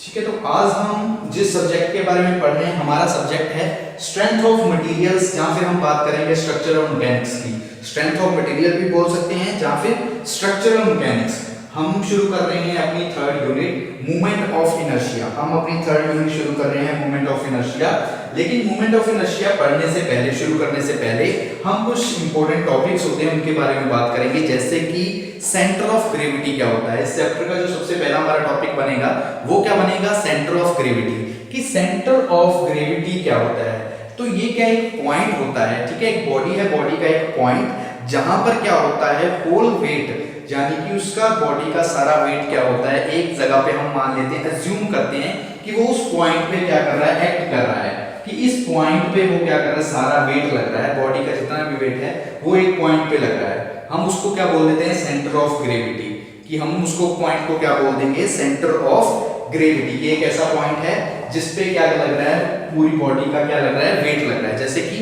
ठीक है, तो आज हम जिस सब्जेक्ट के बारे में पढ़ रहे हैं हमारा सब्जेक्ट है स्ट्रेंथ ऑफ मटेरियल्स, जहां फिर हम बात करेंगे स्ट्रक्चरल मैकेनिक्स की। स्ट्रेंथ ऑफ मटेरियल भी बोल सकते हैं जहां फिर स्ट्रक्चरल मैकेनिक्स। हम शुरू कर रहे हैं अपनी third unit movement of inertia. हम अपनी थर्ड यूनिट शुरू कर रहे हैं मूवमेंट ऑफ इनर्शिया। लेकिन मूवमेंट ऑफ इनर्शिया पढ़ने से पहले, शुरू करने से पहले हम कुछ इंपॉर्टेंट टॉपिक्स होते हैं उनके बारे में बात करेंगे, जैसे कि सेंटर ऑफ ग्रेविटी क्या होता है। इस चैप्टर का जो सबसे पहला हमारा टॉपिक बनेगा वो क्या बनेगा, सेंटर ऑफ ग्रेविटी। कि सेंटर ऑफ ग्रेविटी क्या होता है, तो ये क्या एक पॉइंट होता है, ठीक है, एक बॉडी है, बॉडी का एक पॉइंट जहां पर क्या होता है होल वेट, यानी कि उसका बॉडी का सारा वेट क्या होता है एक जगह पे हम मान लेते हैं, अज्यूम करते हैं कि वो उस पॉइंट पे क्या कर रहा है, एक्ट कर रहा है, कि इस पॉइंट पे वो क्या कर रहा है, सारा वेट लग रहा है, बॉडी का जितना भी वेट है वो एक पॉइंट पे लग रहा है। हम उसको क्या बोल देते हैं, सेंटर ऑफ ग्रेविटी। कि हम उसको पॉइंट को क्या बोल देंगे, सेंटर ऑफ ग्रेविटी। ये एक ऐसा पॉइंट है जिस पे क्या लग रहा है, पूरी बॉडी का क्या लग रहा है, वेट लग रहा है। जैसे कि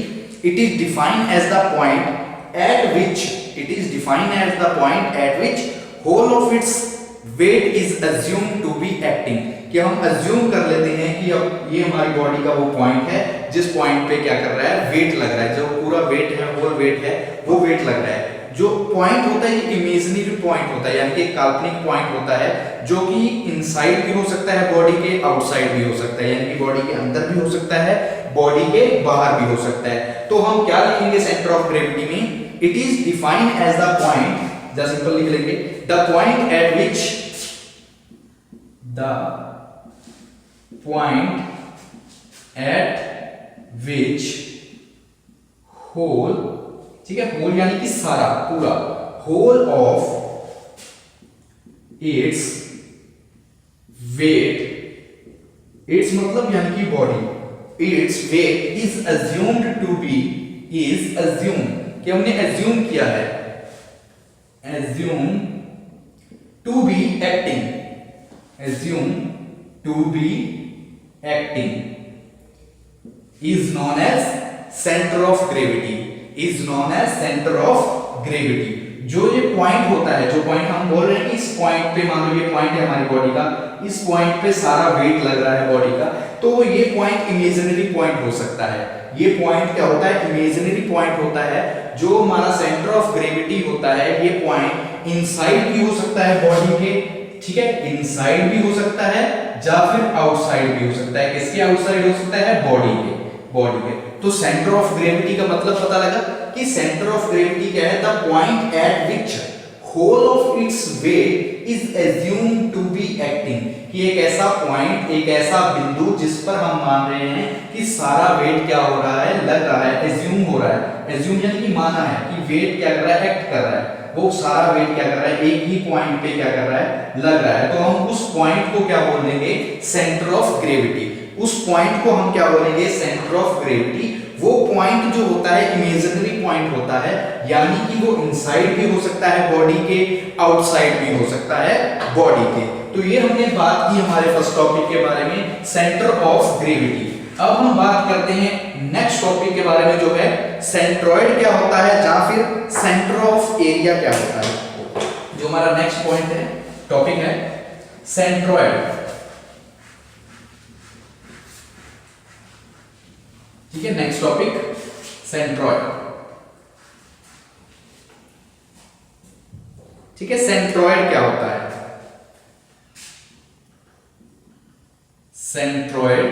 it is defined as the point at which it is defined as the point at which whole of its weight is assumed to be acting। कि हम assume कर लेते हैं कि अब ये हमारी बॉडी का वो पॉइंट है जिस पॉइंट पे क्या कर रहा है, वेट लग रहा है, जो पूरा वेट है, होल वेट है, वो वेट लग रहा है। जो पॉइंट होता है ये इमेजिनरी पॉइंट होता है, यानी कि काल्पनिक पॉइंट होता है, जो कि इनसाइड भी हो सकता है बॉडी के, आउटसाइड भी हो सकता है, यानी कि बॉडी के अंदर भी हो सकता है, बॉडी के बाहर भी हो सकता है। तो हम क्या लिखेंगे सेंटर ऑफ ग्रेविटी में, it is defined as the point, जैसे सिंपल लिख लेंगे, the point at which, the point at which whole, ठीक है, होल यानी कि सारा, पूरा, whole of its weight, its मतलब यानी कि body, its weight is assumed to be, is assumed कि हमने अज्यूम किया है, assume to be acting, assume to be acting, is known as centre of gravity, is known as centre of gravity. जो ये point होता है, जो point हम बोल रहे हैं कि इस पॉइंट पे, मान लो ये पॉइंट है हमारी बॉडी का, इस पॉइंट पे सारा वेट लग रहा है बॉडी का, तो ये पॉइंट इमेजिनरी पॉइंट हो सकता है। ये पॉइंट क्या होता है, इमेजिनरी पॉइंट होता है। जो हमारा सेंटर ऑफ ग्रेविटी होता है, ये पॉइंट इनसाइड भी हो सकता है बॉडी के, ठीक है, इनसाइड भी हो सकता है या फिर आउटसाइड भी हो सकता है। किसके आउटसाइड हो सकता है, बॉडी के, बॉडी के। तो सेंटर ऑफ ग्रेविटी का मतलब पता लगा कि सेंटर ऑफ ग्रेविटी क्या है, the point at which whole of its weight is assumed to be acting. कि एक ऐसा पॉइंट, एक ऐसा बिंदु जिस पर हम मान रहे हैं कि सारा वेट क्या हो रहा है, लग रहा है, एज्यूम हो रहा है, एज्यूम यानी कि माना है कि वेट क्या कर रहा है, एक्ट कर रहा है, वो सारा वेट क्या कर रहा है, एक ही पॉइंट पे क्या कर रहा है, लग रहा है। तो हम उस पॉइंट को क्या बोल देंगे, सेंटर ऑफ ग्रेविटी। उस पॉइंट को हम क्या बोलेंगे, सेंटर ऑफ ग्रेविटी। वो पॉइंट जो होता है इमेजिनरी पॉइंट होता है, यानी कि वो इनसाइड भी हो सकता है बॉडी के, आउटसाइड भी हो सकता है बॉडी के। तो ये हमने बात की हमारे फर्स्ट टॉपिक के बारे में, सेंटर ऑफ ग्रेविटी। अब हम बात करते हैं नेक्स्ट टॉपिक के बारे में, जो है सेंट्रॉइड क्या होता है, या फिर सेंटर ऑफ एरिया क्या होता है। जो हमारा नेक्स्ट पॉइंट है, टॉपिक है सेंट्रॉइड, ठीक है, नेक्स्ट टॉपिक सेंट्रॉइड, ठीक है। सेंट्रॉइड क्या होता है, सेंट्रॉइड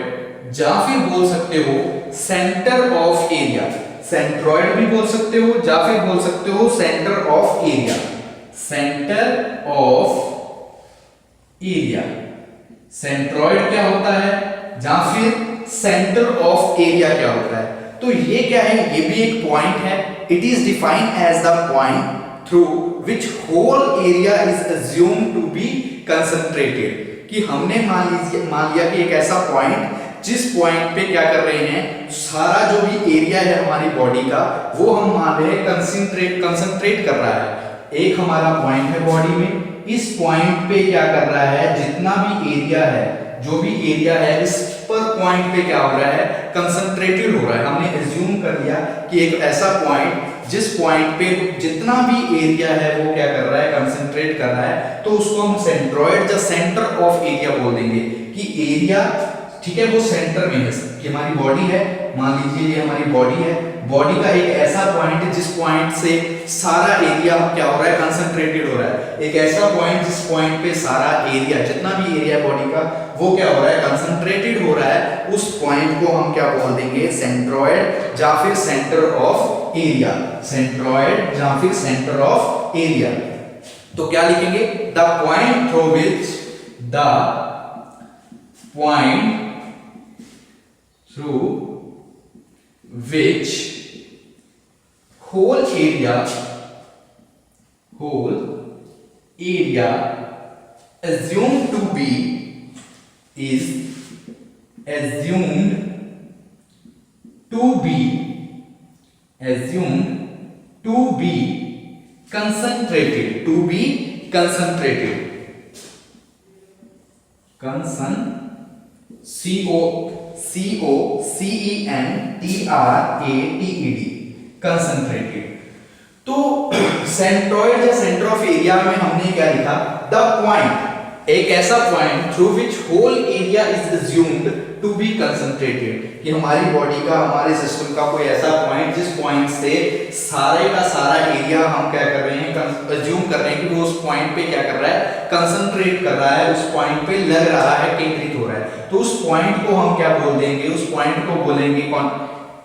या फिर बोल सकते हो सेंटर ऑफ एरिया, सेंट्रॉइड भी बोल सकते हो या फिर बोल सकते हो centre of area, centre of area. Centroid क्या होता है या फिर सेंटर ऑफ एरिया क्या होता है, तो ये क्या है, ये भी एक पॉइंट है। It is defined as the point through which whole area is assumed to be concentrated. कि हमने मान लिया कि एक ऐसा पॉइंट, जिस पॉइंट पे क्या कर रहे हैं, सारा जो भी एरिया है हमारी बॉडी का, वो हम मान रहे हैं कंसंट्रेट कर रहा है। एक हमारा पॉइंट है बॉडी में, इस पॉइंट पे क्या कर रहा है, जितना भी एरिया है, जो भी एरिया है, इस पर पॉइंट पे क्या हो रहा है, कंसंट्रेटेड हो रहा है। हमने एज्यूम कर लिया कि एक ऐसा पॉइंट जिस पॉइंट पे जितना भी एरिया है वो क्या कर रहा है, कंसंट्रेट कर रहा है, तो उसको हम सेंट्रॉइड या सेंटर ऑफ एरिया बोल देंगे कि एरिया, ठीक है, वो सेंटर में है। ये हमारी बॉडी है, मान लीजिए ये हमारी बॉडी है, बॉडी का एक ऐसा पॉइंट है जिस पॉइंट से सारा एरिया क्या हो रहा है, कंसंट्रेटेड हो रहा है। एक ऐसा पॉइंट जिस पॉइंट पे सारा एरिया, जितना भी एरिया बॉडी का, वो क्या हो रहा है, कंसंट्रेटेड हो रहा है, उस पॉइंट को हम क्या बोल देंगे, सेंट्रॉइड या फिर सेंटर ऑफ एरिया। सेंट्रॉइड या फिर सेंटर ऑफ एरिया। तो क्या लिखेंगे, the point through which, the point through which whole area assumed to be is assumed to be concentrated, concentrated। तो सेंट्रॉइड या सेंटर ऑफ एरिया में हमने क्या लिखा, द पॉइंट, एक ऐसा point through which whole area is assumed to be concentrated, कि हमारी बॉडी का, हमारे सिस्टम का कोई ऐसा पॉइंट जिस पॉइंट से सारे का सारा एरिया हम क्या कर रहे हैं, अज्यूम कर रहे हैं कि वो उस पॉइंट पे क्या कर रहा है, कंसंट्रेट कर रहा है, उस पॉइंट पे लग रहा है, केंद्रित हो रहा है। तो उस पॉइंट को हम क्या बोल देंगे, उस पॉइंट को बोलेंगे कौन,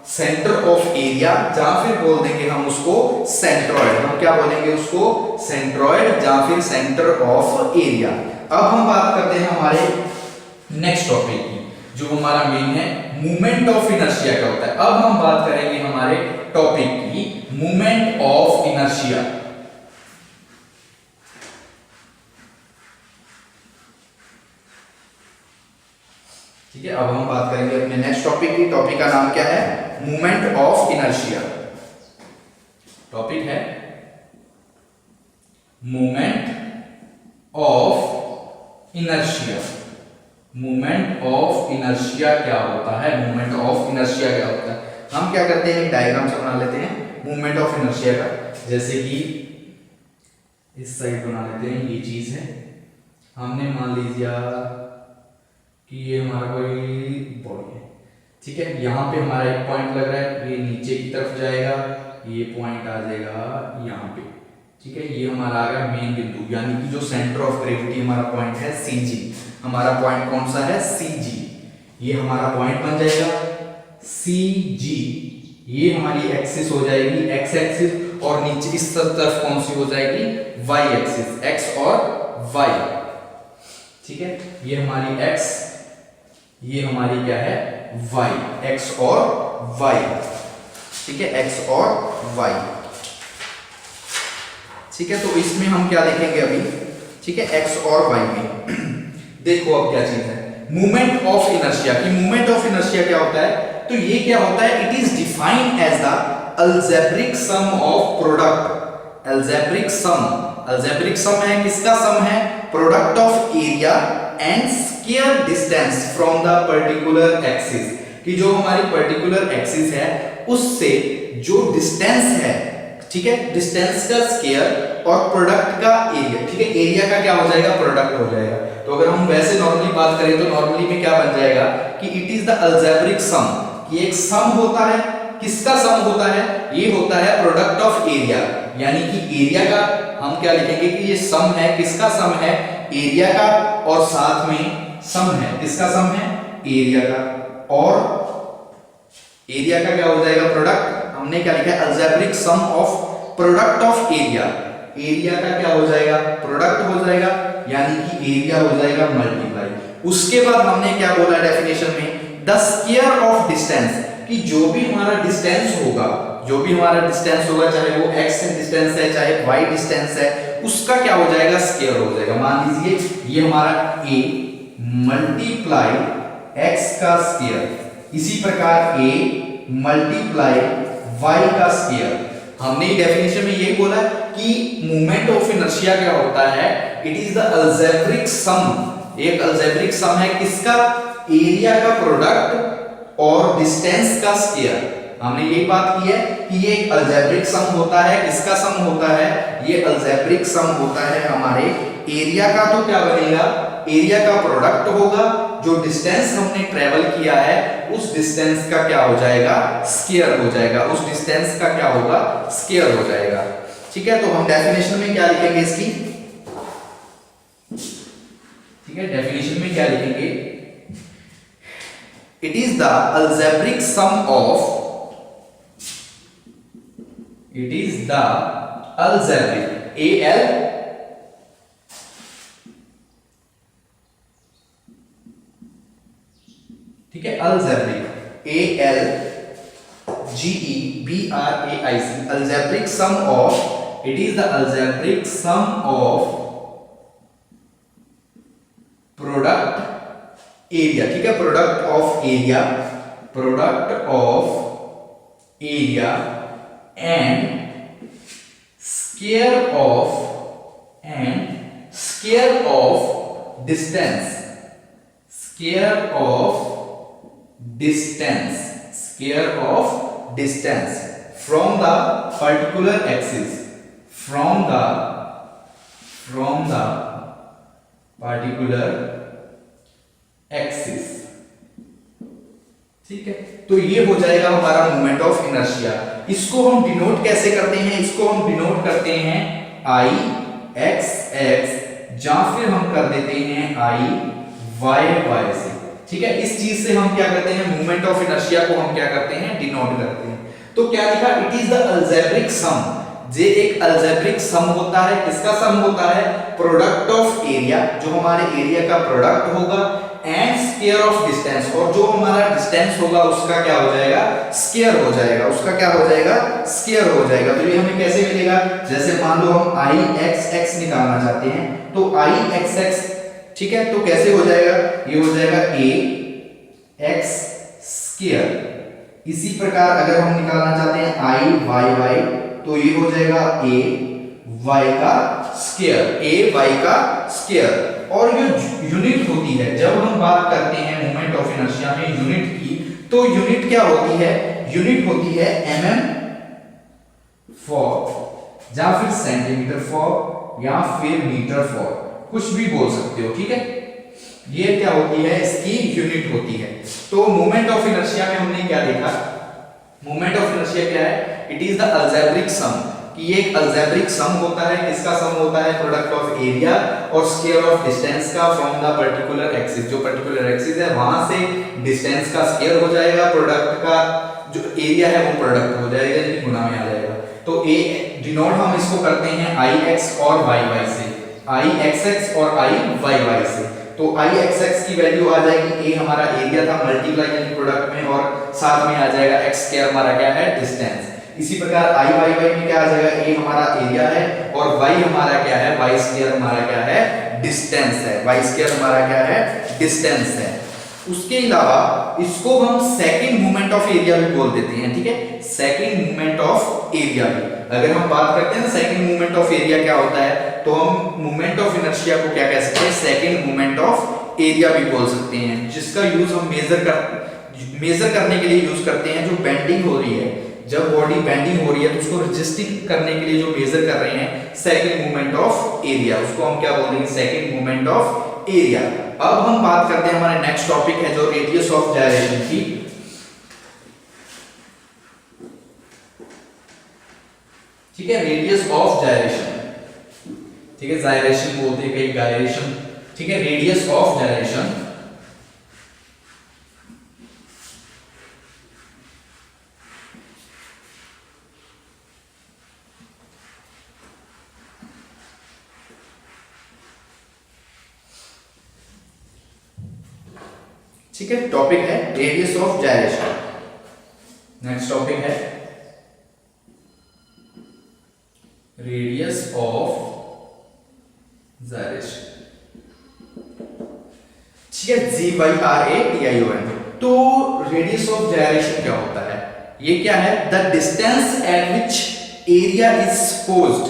सेंटर ऑफ एरिया, या फिर बोल देंगे हम उसको सेंट्रॉइड। हम क्या बोलेंगे उसको, सेंट्रॉइड या फिर सेंटर ऑफ एरिया। अब हम बात करते हैं हमारे नेक्स्ट टॉपिक की, जो हमारा मेन है मूवमेंट ऑफ इनर्शिया क्या होता है। अब हम बात करेंगे हमारे टॉपिक की मूवमेंट ऑफ इनर्शिया। ठीक है, अब हम बात करेंगे अपने नेक्स्ट टॉपिक की। टॉपिक का नाम क्या है, मूवमेंट ऑफ इनर्शिया। टॉपिक है movement of inertia. Movement of inertia क्या होता है, मूवमेंट ऑफ इनर्शिया क्या होता है। हम क्या करते हैं, डायग्राम से बना लेते हैं मूवमेंट ऑफ इनर्शिया का। जैसे कि इस साइड बना लेते हैं, ये चीज है, हमने मान लीजिए कि ये हमारा कोई बॉडी है, ठीक है, यहाँ पे हमारा एक पॉइंट लग रहा है, ये नीचे की तरफ जाएगा, ये पॉइंट आ जाएगा यहाँ पे, ठीक है, ये हमारा आ गया मेन बिंदु, यानी कि जो सेंटर ऑफ ग्रेविटी हमारा पॉइंट है CG। हमारा पॉइंट कौन सा है, CG। ये हमारा पॉइंट बन जाएगा CG। ये हमारी एक्सिस हो जाएगी X एक्सिस, और नीचे इस तरफ कौन सी हो जाएगी, Y एक्सिस, X और Y, ठीक है। ये हमारी X, ये हमारी क्या है, Y, X और Y, ठीक है, X और Y, ठीक है। तो इसमें हम क्या देखेंगे अभी, ठीक है, X और Y में देखो अब क्या चीज है, मूवमेंट ऑफ इनर्शिया। की मूवमेंट ऑफ इनर्शिया क्या होता है, तो ये क्या होता है, it is defined as the algebraic sum of product. Algebraic sum, algebraic sum है, किसका सम है, product of area and square distance from the particular axis. कि जो हमारी पर्टिकुलर एक्सिस है उससे जो डिस्टेंस है, ठीक है, डिस्टेंस का स्क्वायर और प्रोडक्ट का एरिया, ठीक है, एरिया का क्या हो जाएगा, प्रोडक्ट हो जाएगा। तो अगर हम वैसे नॉर्मली बात करें तो नॉर्मली में क्या बन जाएगा कि इट इज द अलजेब्रिक सम, कि एक सम होता है, किसका सम होता है, ये होता है प्रोडक्ट ऑफ एरिया, यानी कि एरिया का हम क्या लिखेंगे कि ये सम है, किसका सम है, एरिया का, और साथ में सम है, किसका सम है, एरिया का, और एरिया का क्या हो जाएगा, प्रोडक्ट। हमने क्या लिखा है, algebraic sum of product of area. Area का क्या हो जाएगा, प्रोडक्ट हो जाएगा, यानी कि एरिया हो जाएगा मल्टीप्लाई। उसके बाद हमने क्या बोला डेफिनेशन में, द स्क्वायर ऑफ डिस्टेंस, कि जो भी हमारा डिस्टेंस होगा, जो भी हमारा डिस्टेंस होगा, चाहे वो x डिस्टेंस है चाहे y डिस्टेंस है, उसका क्या हो जाएगा, स्क्वायर हो जाएगा। मान लीजिए ये हमारा a मल्टीप्लाई x का स्क्वायर, इसी प्रकार a मल्टीप्लाई y का स्क्वायर। हमने डेफिनेशन में ये बोला कि मूवमेंट ऑफ इनर्शिया क्या होता है, इट इज द अलजेब्रिक सम। एक अलजेब्रिक सम है किसका, एरिया का प्रोडक्ट और डिस्टेंस का स्क्वायर। हमने यही बात की है कि ये एक अलजेब्रिक सम होता है। किसका सम होता है? ये अलजेब्रिक सम होता है हमारे एरिया का। तो क्या बनेगा? एरिया का प्रोडक्ट होगा। जो डिस्टेंस हमने ट्रेवल किया है उस डिस्टेंस का क्या हो जाएगा? स्क्वायर हो जाएगा। उस डिस्टेंस का क्या होगा? स्क्वायर हो जाएगा। ठीक है, तो हम डेफिनेशन में क्या लिखेंगे इसकी? ठीक है, डेफिनेशन में क्या लिखेंगे? It is the algebraic sum of, it is the algebraic al ठीक है, algebraic al g e b r a i c algebraic sum of, it is the algebraic sum of product area। ठीक है, product of area, product of area and square of distance, square of distance from the particular axis, from the particular axis। ठीक है, तो ये हो जाएगा हमारा moment of inertia. इसको हम डिनोट कैसे करते हैं? इसको हम डिनोट करते हैं I x x, या फिर हम कर देते हैं I y y से। ठीक है, इस चीज से हम क्या करते हैं? मोमेंट ऑफ इनर्शिया को हम क्या करते हैं? डिनोट करते हैं। तो क्या लिखा? इट इज द अलजेब्रिक सम। ये एक अलजेब्रिक सम होता है। किसका सम होता है? प्रोडक्ट ऑफ एरिया, जो हमारे एरिया का प्रोडक्ट होगा, एंड स्क्वायर ऑफ डिस्टेंस, और जो हमारा डिस्टेंस होगा उसका क्या हो जाएगा? स्क्वायर हो जाएगा। उसका क्या हो जाएगा? स्क्वायर हो जाएगा। तो ये हमें कैसे मिलेगा? जैसे मान लो हम I x x निकालना चाहते हैं, तो I x x, ठीक है, तो कैसे हो जाएगा? ये हो जाएगा a x स्क्वायर। इसी प्रकार अगर हम निकालना चाहते हैं I y y, तो ये हो जाएगा a y का स्क्वायर, a y का स्क्वायर। और ये यूनिट होती है, जब हम बात करते हैं मोमेंट ऑफ इनर्शिया में यूनिट की, तो यूनिट क्या होती है? यूनिट होती है mm फॉर, या फिर सेंटीमीटर फॉर, या फिर मीटर फॉर, कुछ भी बोल सकते हो। ठीक है, ये क्या होती है? इसकी यूनिट होती है। तो मोमेंट ऑफ इनर्शिया में हमने क्या देखा? मोमेंट ऑफ इनर्शिया क्या है? इट इज द अलजेब्रिक सम, कि ये एक अलजेब्रिक सम होता है। किसका सम होता है? प्रोडक्ट ऑफ एरिया और स्क्वायर ऑफ डिस्टेंस का फ्रॉम द पर्टिकुलर एक्सिस। जो पर्टिकुलर एक्सिस है वहां से डिस्टेंस का स्क्वायर हो जाएगा, प्रोडक्ट का जो एरिया है वो प्रोडक्ट हो जाएगा, यानी गुना में आ जाएगा। तो ए डिनोट हम इसको करते हैं ix और yy से, ixx और iyy से। तो ixx की वैल्यू आ जाएगी, a हमारा एरिया था मल्टीप्लाई यानी प्रोडक्ट में, और साथ में आ जाएगा x स्क्वायर हमारा क्या है? डिस्टेंस। इसी प्रकार iyy में क्या आ जाएगा? a हमारा एरिया है और y हमारा क्या है? y स्क्वायर हमारा क्या है? डिस्टेंस है। y स्क्वायर हमारा क्या है? डिस्टेंस है। उसके अलावा इसको हम सेकंड मोमेंट ऑफ एरिया भी बोल देते हैं। ठीक है, सेकंड मोमेंट ऑफ एरिया भी अगर हम बात करते हैं ना, सेकंड मोमेंट ऑफ एरिया क्या होता है, तो हम मोमेंट ऑफ इनर्शिया को क्या कह सकते हैं? सेकंड मोमेंट ऑफ एरिया भी बोल सकते हैं, जिसका यूज हम मेजर करने के लिए यूज करते हैं। जो बेंडिंग हो रही है, जब बॉडी बेंडिंग हो रही है, तो उसको रजिस्टिंग करने के लिए जो मेजर कर रहे हैं सेकंड मोमेंट ऑफ एरिया, उसको हम क्या बोलेंगे? Second moment of area. अब हम बात करते हैं, हमारे नेक्स्ट टॉपिक है जो रेडियस ऑफ जायरेशन की। ठीक है, रेडियस ऑफ जायरेशन। ठीक है, जायरेशन बोलते हैं, कहीं गायरेशन। ठीक है, रेडियस ऑफ जायरेशन। ठीक है, टॉपिक है radius of gyration. Next topic है रेडियस ऑफ जायरेशन। ठीक है, GYRATION। तो रेडियस ऑफ जायरेशन क्या होता है? ये क्या है? The distance at which area is supposed,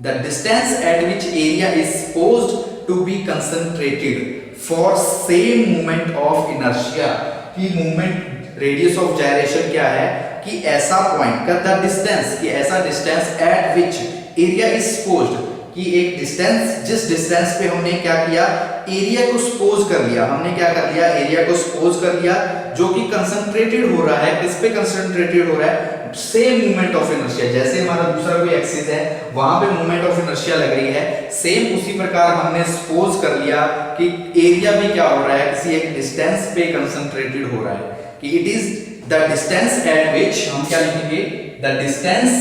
the distance at which area is supposed to be concentrated for same moment of inertia. कि मोमेंट रेडियस ऑफ जायरेशन क्या है? कि ऐसा पॉइंट का द डिस्टेंस, कि ऐसा distance at which area is supposed, कि एक डिस्टेंस, जिस डिस्टेंस पे हमने क्या किया, एरिया को सपोज कर लिया, हमने क्या कर लिया, एरिया को सपोज कर लिया, जो कि कंसंट्रेटेड हो रहा है, किस पे कंसंट्रेटेड हो रहा है, सेम मोमेंट ऑफ इनर्शिया, जैसे हमारा दूसरा कोई एक्सिस है वहां पे मोमेंट ऑफ इनर्शिया लग रही है, सेम उसी प्रकार हमने सपोज कर लिया कि एरिया भी क्या हो रहा है, किसी एक डिस्टेंस पे कंसंट्रेटेड हो रहा है, कि it is the distance at विच, हम क्या लिखेंगे, the distance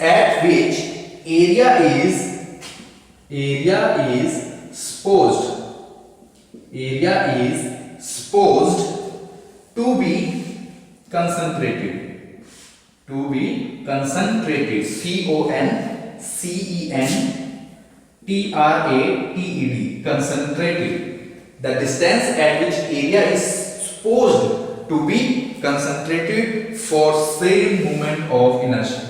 at which area is supposed to be concentrated, concentrated, concentrated, the distance at which area is supposed to be concentrated for same moment of inertia,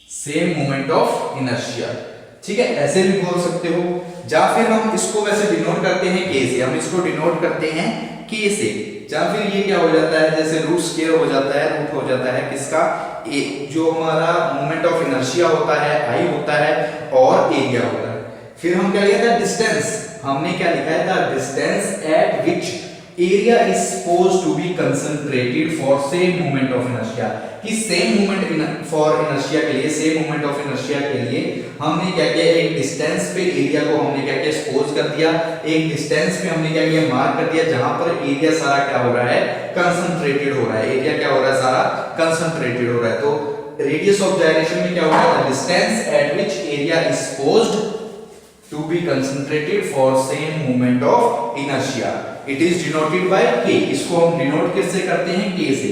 same moment of inertia, ठीक है, ऐसे भी बोल सकते हो, या फिर हम इसको वैसे डिनोट करते हैं के से, हम इसको डिनोट करते हैं के से, या फिर ये क्या हो जाता है, जैसे रूट स्क्वायर हो जाता है, रूट हो जाता है किसका, जो हमारा मोमेंट ऑफ इनर्शिया होता है आई होता है और एरिया होता है। फिर हम क्या लिखा था, डिस्टेंस, हमने क्या लिखा है, the distance at which area is supposed to be concentrated for same moment of inertia, कि सेम मोमेंट फॉर इनर्शिया के लिए, सेम मोमेंट ऑफ इनर्शिया के लिए हमने क्या किया, एक डिस्टेंस पे एरिया को हमने क्या किया, सपोज कर दिया, एक डिस्टेंस पे हमने क्या किया, मार्क कर दिया, जहां पर एरिया सारा क्या हो रहा है, कंसंट्रेटेड हो रहा है, एरिया क्या हो रहा है, सारा कंसंट्रेटेड हो रहा है। तो रेडियस ऑफ जाइरेशन में क्या होगा, the distance at which area is supposed to be concentrated for same moment of inertia, it is denoted by k, इसको हम डिनोट किससे करते हैं, के से,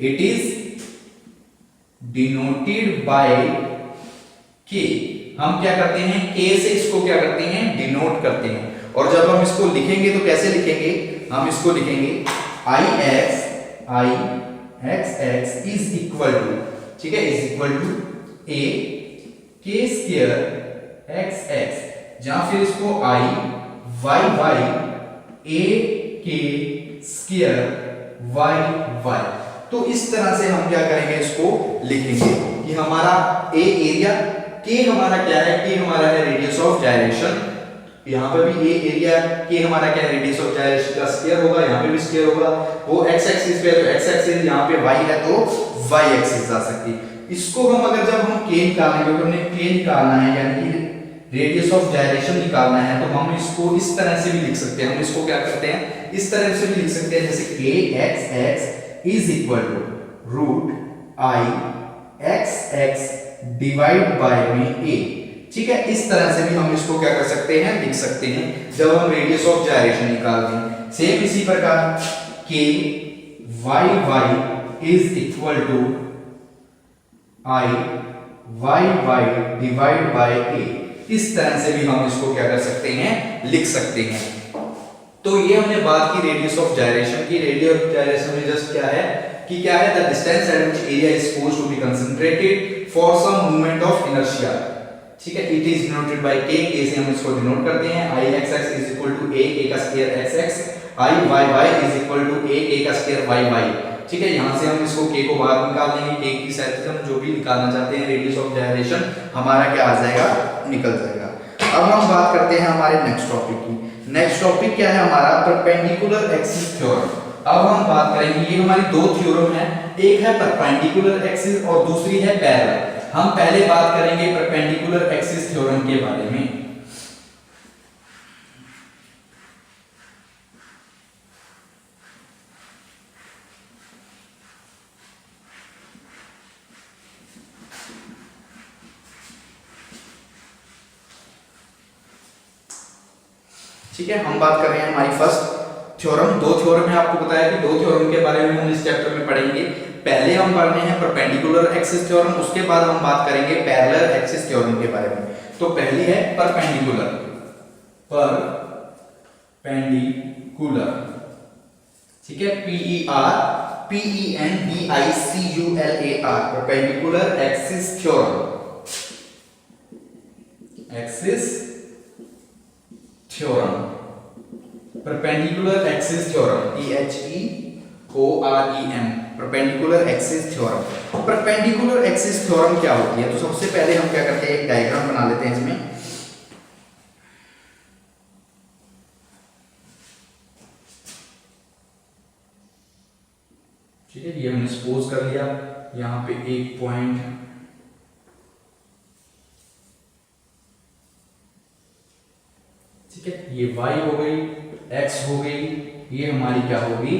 इट इज डिनोटेड बाय के, हम क्या करते हैं, के से इसको क्या करते हैं, डिनोट करते हैं, और जब हम इसको लिखेंगे तो कैसे लिखेंगे, हम इसको लिखेंगे I x is equal to, ठीक है, is equal to a k square x, या फिर इसको I y a k square y, तो इस तरह से हम क्या करेंगे, इसको लिखेंगे कि हमारा a एरिया, के हमारा क्या है, के हमारा है रेडियस ऑफ जाइरेशन, यहाँ पे भी a एरिया, के हमारा क्या है, रेडियस ऑफ जाइरेशन का स्क्वायर होगा, यहाँ पे भी स्क्वायर होगा, वो x एक्सिस पे है तो x एक्सिस, यहाँ पे y है तो y एक्सिस आ सकती है। इसको हम अगर जब हम k निकालना है, क्योंकि हमने k निकालना है यानी कि रेडियस ऑफ जाइरेशन निकालना है, तो हम इसको इस तरह से भी लिख सकते हैं, हम इसको क्या करते हैं, इस तरह से भी लिख सकते हैं, जैसे k x is equal to root I x divide by में a, ठीक है, इस तरह से भी हम इसको क्या कर सकते हैं, लिख सकते हैं, जब हम रेडियस ऑफ जाइरेशन निकालते हैं। सेम इसी प्रकार k y is equal to I y divide by a, इस तरह से भी हम इसको क्या कर सकते हैं, लिख सकते हैं। तो ये हमने बात की रेडियस ऑफ जाइरेशन की। रेडियस ऑफ जाइरेशन में जस्ट क्या है कि क्या है, the distance at which area is supposed to be concentrated for some movement of inertia, ठीक है, it is denoted by k, k से हम इसको डिनोट करते हैं, I x is equal to a k का square x, I y is equal to a k का square y, ठीक है, यहां से हम इसको k को बाहर निकाल देंगे, k की सहायता से हम जो भी निकालना चाहते हैं रेडियस ऑफ जाइरेशन हमारा क्या आ जाएगा, निकल जाएगा। अब हम बात करते हैं हमारे नेक्स्ट टॉपिक की। नेक्स्ट टॉपिक क्या है हमारा, परपेंडिकुलर एक्सिस थ्योरम। अब हम बात करेंगे, ये हमारी दो थ्योरम है, एक है परपेंडिकुलर एक्सिस और दूसरी है पैरेलल। हम पहले बात करेंगे परपेंडिकुलर एक्सिस थ्योरम के बारे में। ठीक है, हम बात कर रहे हैं हमारी फर्स्ट थ्योरम। दो थ्योरम है, आपको बताया कि दो थ्योरम के बारे में हम इस चैप्टर में पढ़ेंगे। पहले हम पढ़ रहे हैं परपेंडिकुलर एक्सिस थ्योरम, उसके बाद हम बात करेंगे पैरेलल एक्सिस थ्योरम के बारे में। तो पहली है परपेंडिकुलर, परपेंडिकुलर, ठीक है, PER PENDICULAR, perpendicular axis theorem, axis theorem, perpendicular axis theorem, THEOREM, perpendicular axis theorem. Perpendicular axis theorem क्या होती है? तो सबसे पहले हम क्या करते हैं, एक डायग्राम बना लेते हैं इसमें। ठीक है, ये हमने सपोज कर लिया, यहां पे एक पॉइंट, ठीक है, ये y हो गई, x हो गई, ये हमारी क्या होगी,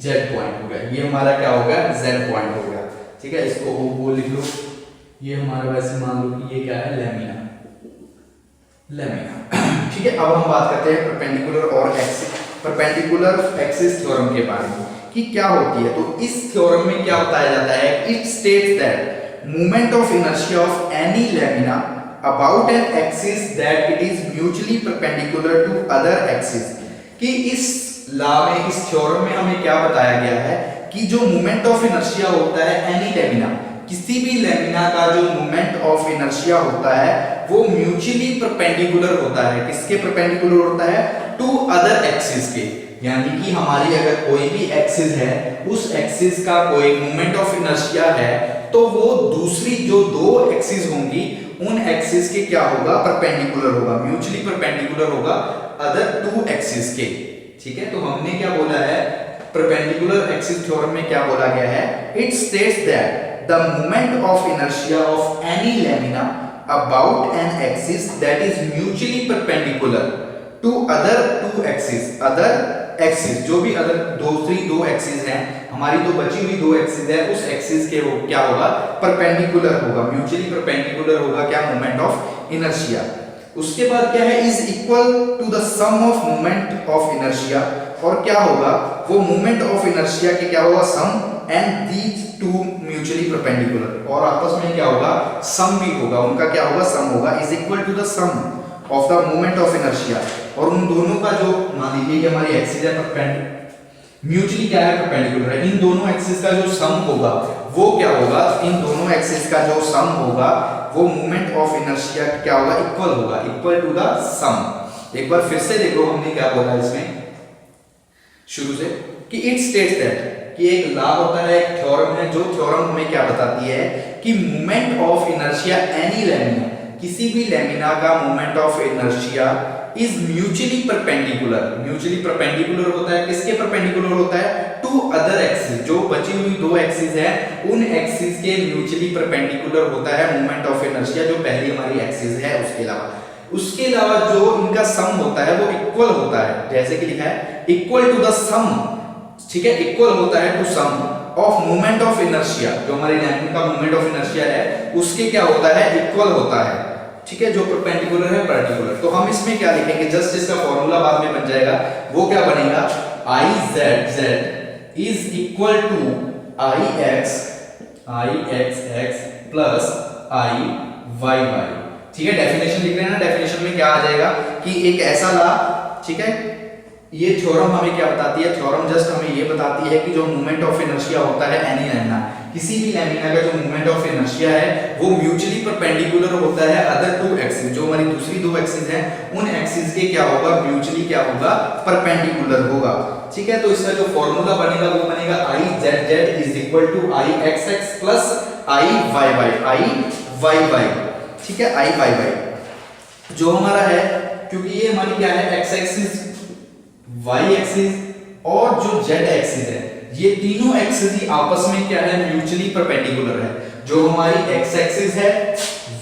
z पॉइंट हो गया, ये हमारा क्या होगा, z पॉइंट हो गया। ठीक है, इसको वो लिख लो, ये हमारा वैसे मान लो कि ये क्या है, लेमिना, लेमिना। ठीक है, अब हम बात करते हैं परपेंडिकुलर और परपेंडिकुलर एक्सिस थ्योरम के बारे में कि क्या होती है। तो इस थ्योरम में क्या बताया जाता है, it states that moment of inertia of any lamina about an axis that it is mutually perpendicular to other axis, कि इस लॉ में, इस थ्योरम में हमें क्या बताया गया है कि जो मोमेंट ऑफ इनर्शिया होता है एनी लेमिना, किसी भी लेमिना का जो मोमेंट ऑफ इनर्शिया होता है वो म्यूचुअली परपेंडिकुलर होता है, किसके परपेंडिकुलर होता है, टू अदर एक्सिस के। यानी कि हमारी अगर कोई भी एक्सिस है, उस एक्सिस का कोई मोमेंट ऑफ इनर्शिया है, तो वो दूसरी जो दो एक्सिस होंगी उन एक्सिस के क्या होगा, परपेंडिकुलर होगा, म्यूचुअली परपेंडिकुलर होगा अदर टू एक्सिस के। ठीक है, तो हमने क्या बोला है, परपेंडिकुलर एक्सिस थ्योरम में क्या बोला गया है, it states that the moment of inertia of any lamina about an axis that is mutually perpendicular to other two axis, other axis जो भी अदर दूसरी दो एक्सिस हैं, हमारी तो बची हुई दो एक्सिस है, उस एक्सिस के क्या होगा, परपेंडिकुलर होगा, म्यूचुअली परपेंडिकुलर होगा क्या, मोमेंट ऑफ इनर्शिया। उसके बाद क्या है, is equal to the sum of moment of inertia, और क्या होगा, वो मोमेंट ऑफ इनर्शिया के क्या होगा, sum, and these two mutually perpendicular, और आपस में क्या होगा, सम भी होगा, उनका क्या होगा, सम होगा, is equal to the sum of the moment of inertia, और उन दोनों का जो, मान लीजिए कि हमारी एक्सिस है म्यूचुअली क्या है, परपेंडिकुलर है, इन दोनों एक्सिस का जो सम होगा वो क्या होगा, इन दोनों एक्सिस का जो सम होगा वो मोमेंट ऑफ इनर्शिया क्या होगा, इक्वल होगा, इक्वल टू द सम। एक बार फिर से देखो हमने क्या बोला इसमें शुरू से, कि इट स्टेट्स दैट, कि एक लॉ होता है, एक थ्योरम है, जो थ्योरम हमें क्या बताती है कि moment of inertia any lamina, किसी भी लेमिना का moment of inertia is mutually perpendicular, mutually perpendicular होता है, किसके परपेंडिकुलर होता है, टू अदर एक्सिस, जो बची हुई दो एक्सिस है उन एक्सिस के म्यूचुअली परपेंडिकुलर होता है मोमेंट ऑफ इनर्शिया, जो पहली हमारी एक्सिस है उसके अलावा जो इनका सम होता है वो इक्वल होता है, जैसे कि लिखा है इक्वल टू द सम, ठीक है, इक्वल होता है to sum of moment of inertia, जो हमारी लेमिना का मोमेंट ऑफ इनर्शिया है उसके क्या होता है, इक्वल होता है। ठीक है, जो परपेंडिकुलर है पर्टिकुलर। तो हम इसमें क्या लिखेंगे, जस्ट इसका फॉर्मूला बाद में बन जाएगा, वो क्या बनेगा, I z is equal to IXX plus IYY। ठीक है, डेफिनेशन लिख रहे हैं ना, डेफिनेशन में क्या आ जाएगा कि एक ऐसा लॉ, ठीक है, ये थ्योरम हमें क्या बताती है, थ्योरम जस्ट हमें ये बताती है कि जो मोमेंट ऑफ इनर्शिया होता है एनी लेमिना, किसी भी लेमिना का जो मोमेंट ऑफ इनर्शिया है वो म्यूचुअली परपेंडिकुलर होता है अदर टू एक्सिस, जो हमारी दूसरी दो एक्सिस हैं उन एक्सिस के क्या होगा, म्यूचुअली क्या होगा, परपेंडिकुलर होगा। ठीक है, तो इसका जो फॉर्मूला बनेगा वो बनेगा IZZ is equal to IXX plus IYY। ठीक है, IYY जो हमारा है, क्योंकि ये हमारी क्या है, x एक्सिस, y एक्सिस और जो z एक्सिस है, ये तीनों एक्सिस ही आपस में क्या है, म्यूचुअली परपेंडिकुलर है। जो हमारी x एक्सिस है,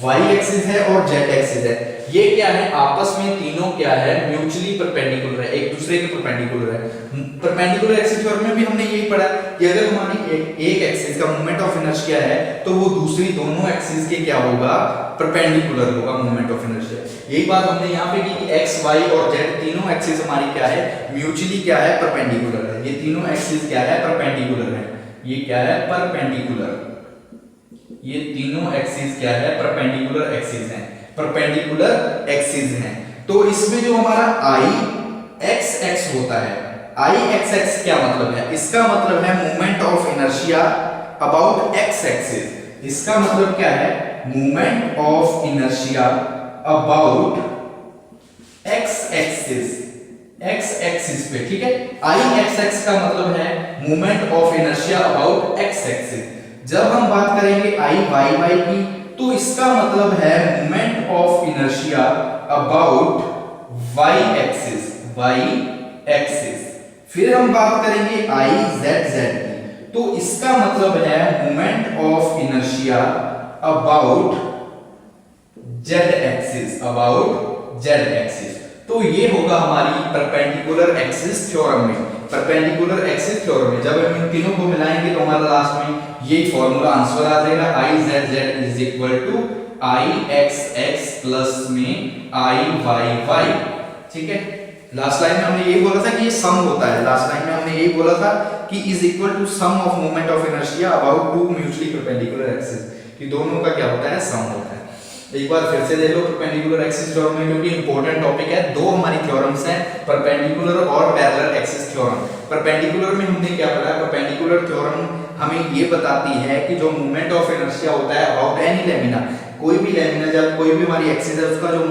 y एक्सिस है और z एक्सिस है, ये क्या है, आपस में तीनों क्या है, म्यूचुअली परपेंडिकुलर है, एक दूसरे के परपेंडिकुलर है। परपेंडिकुलर एक्सिस थ्योरम में भी हमने यही पढ़ा कि अगर हमारी एक एक्सिस का मोमेंट ऑफ इनर्शिया है तो वो दूसरी दोनों एक्सिस के क्या होगा, परपेंडिकुलर होगा मोमेंट ऑफ इनर्शिया। यही बात हमने यहाँ पे की कि x, y और z तीनों एक्सिस हमारी क्या है, म्यूचुअली क्या है, परपेंडिकुलर है। ये तीनों एक्सिस क्या है, परपेंडिकुलर है। ये क्या है, परपेंडिकुलर, ये तीनों एक्सिस क्या है, परपेंडिकुलर एक्सिस हैं, परपेंडिकुलर एक्सिस हैं। तो इसमें जो हमारा I x x होता है, आई एक्स एक्स क्या मतलब है? इसका मतलब है movement of inertia about X axis. इसका मतलब क्या है? Movement of inertia about X axis, x axis पे, ठीक है। आई एक्स एक्स का मतलब है movement of inertia about X axis. जब हम बात करेंगे आई वाई वाई की, तो इसका मतलब है movement of inertia about Y axis, Y axis. फिर हम बात करेंगे आई जेड जेड की, तो इसका मतलब है movement of inertia about Z axis, about Z axis. तो ये होगा हमारी परपेंडिकुलर एक्सिस थ्योरम में, परपेंडिकुलर एक्सिस थ्योरम में जब हम इन तीनों को मिलाएंगे तो हमारा लास्ट में यही फॉर्मूला आंसर आ जाएगा, I Z Z is equal to I X X plus में आई वाई वाई, ठीक है। लास्ट लाइन में हमने यही बोला था कि ये सम होता है, लास्ट लाइन में हमने यही बोला था कि is equal to sum of moment of inertia about two mutually perpendicular axis, कि दोनों का क्या होता है? सम होता है। एक बार फिर से देख लो परपेंडिकुलर एक्सिस थ्योरम में, क्योंकि इंपॉर्टेंट टॉपिक है। दो हमारी थ्योरम्स हैं, परपेंडिकुलर और पैरेलल एक्सिस थ्योरम। परपेंडिकुलर में हमने क्या पढ़ा? परपेंडिकुलर थ्योरम हमें ये बताती है कि जो मूवमेंट ऑफ इनर्शिया होता है अबाउट एनी लेमिना, कोई भी लेमिना, जब कोई भी हमारी एक्सिस है उसका जो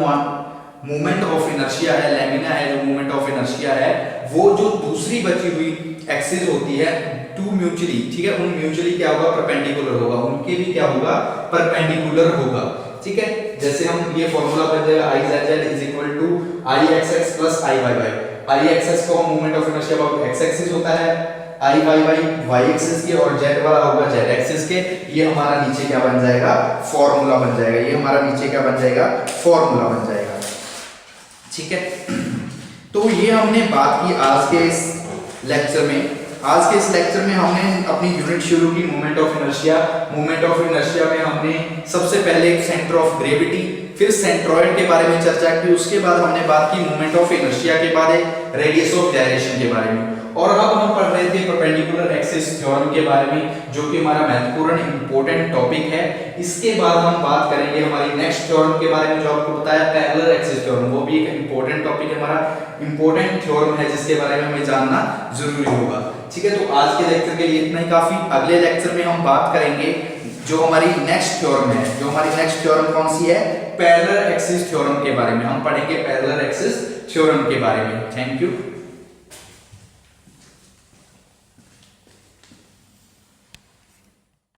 मूवमेंट ऑफ इनर्शिया है, लेमिना है जो मूवमेंट ऑफ इनर्शिया है, वो जो दूसरी बची हुई एक्सिस होती है टू म्यूचुअली, ठीक है, उन म्यूचुअली क्या होगा? परपेंडिकुलर होगा, उनके भी क्या होगा? परपेंडिकुलर होगा, ठीक है। जैसे हम ये फॉर्मूला बन जाएगा I Z Z is equal to I X X plus I Y Y. I X X को movement of inertia about X axis होता है, I Y Y Y axis के, और जेड वाला होगा जेड एक्सिस के। ये हमारा नीचे क्या बन जाएगा? फॉर्मूला बन जाएगा। ये हमारा नीचे क्या बन जाएगा? फॉर्मूला बन जाएगा, ठीक है। तो ये हमने बात की आज के इस लेक्चर में। आज के इस लेक्चर में हमने अपनी यूनिट शुरू की movement of inertia. Movement of inertia में हमने सबसे पहले सेंटर ऑफ ग्रेविटी, फिर सेंट्रॉइड के बारे में चर्चा की। उसके बाद हमने बात की मूवमेंट ऑफ इनर्शिया के बाद रेडियस ऑफ डायरेक्शन के बारे में, और अब हम पढ़ रहे थे परपेंडिकुलर एक्सिस थ्योरम के बारे में, जो कि हमारा महत्वपूर्ण इंपॉर्टेंट टॉपिक है। इसके बाद हम बात करेंगे हमारी नेक्स्ट थ्योरम के बारे में, जो आपको बताया पैरेलल एक्सिस थ्योरम। वो भी एक इंपॉर्टेंट टॉपिक है, हमारा इंपॉर्टेंट थ्योरम है जिसके बारे में हमें जानना जरूरी होगा, ठीक है। तो आज के लेक्चर के लिए इतना ही काफी। अगले लेक्चर में हम बात करेंगे जो हमारी नेक्स्ट थ्योरम है। जो हमारी नेक्स्ट थ्योरम कौन सी है? पैरेलल एक्सिस थ्योरम के बारे में हम पढ़ेंगे, पैरेलल एक्सिस थ्योरम के बारे में। Thank you.